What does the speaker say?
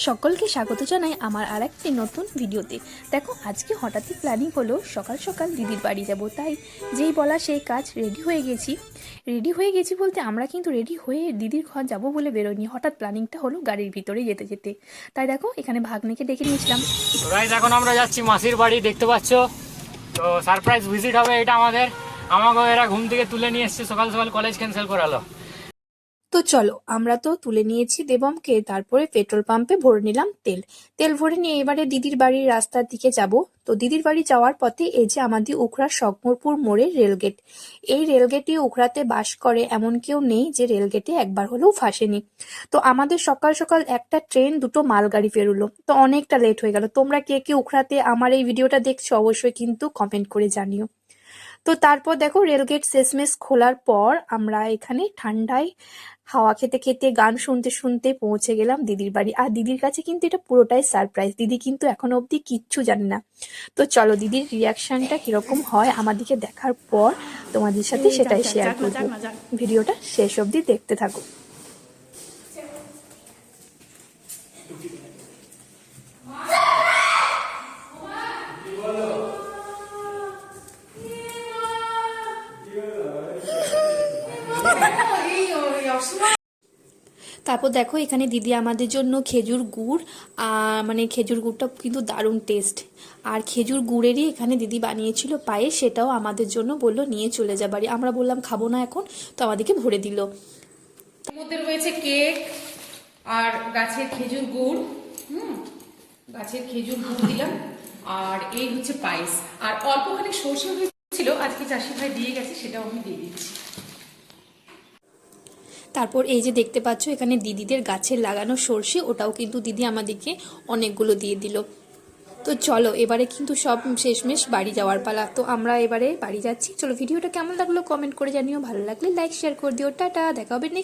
সকলকে স্বাগত জানাই আমার আরেকটি নতুন ভিডিওতে। দেখো আজকে হঠাৎই প্ল্যানিং হলো সকাল সকাল দিদির বাড়ি যাব, তাই যেই বলা সেই কাজ। রেডি হয়ে গেছি বলতে আমরা কিন্তু রেডি হয়ে দিদির ঘর যাব বলে বেরোয়নি, হঠাৎ প্ল্যানিংটা হলো গাড়ির ভিতরে যেতে যেতে। তাই দেখো এখানে ভাগ্নেকে ডেকে নিয়েছিলাম। গাইস এখন আমরা যাচ্ছি মাসির বাড়ি, দেখতে পাচ্ছ। তো সারপ্রাইজ ভিজিট হবে এটা আমাদের। আমাকে এরা ঘুম থেকে তুলে নিয়ে এসছে, সকাল সকাল কলেজ ক্যান্সেল করালো। তো চলো আমরা তো তুলে নিয়েছি দেবমকে, তারপরে পেট্রোল পাম্পে ভরে নিলাম তেল ভরে নিয়ে এবারে দিদির বাড়ির রাস্তার দিকে যাব। তো দিদির বাড়ি যাওয়ার পথে এই যে আমাদের উখড়ার শংকরপুর মোড়ের রেলগেট, এই রেলগেটে উখড়াতে বাস করে এমন কেউ নেই যে রেলগেটে একবার হলেও ফাঁসেনি। তো আমাদের সকাল সকাল একটা ট্রেন, দুটো মালগাড়ি পেরোলো, তো অনেকটা লেট হয়ে গেল। তোমরা কে কে উখড়াতে আমার এই ভিডিওটা দেখছো অবশ্যই কিন্তু কমেন্ট করে জানিও। তো তারপর দেখো রেলগেট শেষমেশ খোলার পর আমরা এখানে ঠান্ডায় হাওয়া খেতে খেতে গান শুনতে শুনতে পৌঁছে গেলাম দিদির বাড়ি। আর দিদির কাছে কিন্তু এটা পুরোটাই সারপ্রাইজ, দিদি কিন্তু এখনো অবধি কিচ্ছু জানে না। তো চলো দিদির রিয়াকশনটা কিরকম হয় আমাদেরকে দেখার পর তোমাদের সাথে সেটাই শেয়ার করবো। ভিডিওটা শেষ অবধি দেখতে থাকো। তারপর দেখো এখানে দিদি আমাদের জন্য খেজুর গুড়, মানে খেজুর গুড়টা কিন্তু দারুণ টেস্ট, আর খেজুর গুড়েরই এখানে দিদি বানিয়েছিল পায়েস, সেটাও আমাদের জন্য বললো নিয়ে চলে যা বাড়ি। আমরা বললাম খাবো না এখন, তো আমাদেরকে ভরে দিল। তার মধ্যে রয়েছে কেক আর গাছের খেজুর গুড়। গাছের খেজুর গুড় দিলাম, আর এই হচ্ছে পায়েস, আর অল্পখানি সর্ষে হয়েছিল আজকে চাষি ভাই দিয়ে গেছে, সেটাও আমি দিয়ে দিচ্ছি। তারপর এই যে দেখতে পাচ্ছ এখানে দিদিদের গাছের লাগানো সর্ষে, ওটাও কিন্তু দিদি আমাদেরকে অনেকগুলো দিয়ে দিল। তো চলো এবারে কিন্তু সব শেষমেশ বাড়ি যাওয়ার পালা। তো আমরা এবারে বাড়ি যাচ্ছি। চলো ভিডিওটা কেমন লাগলো কমেন্ট করে জানিও, ভালো লাগলে লাইক শেয়ার করে দিও। টাটা, দেখা হবে নেক্সট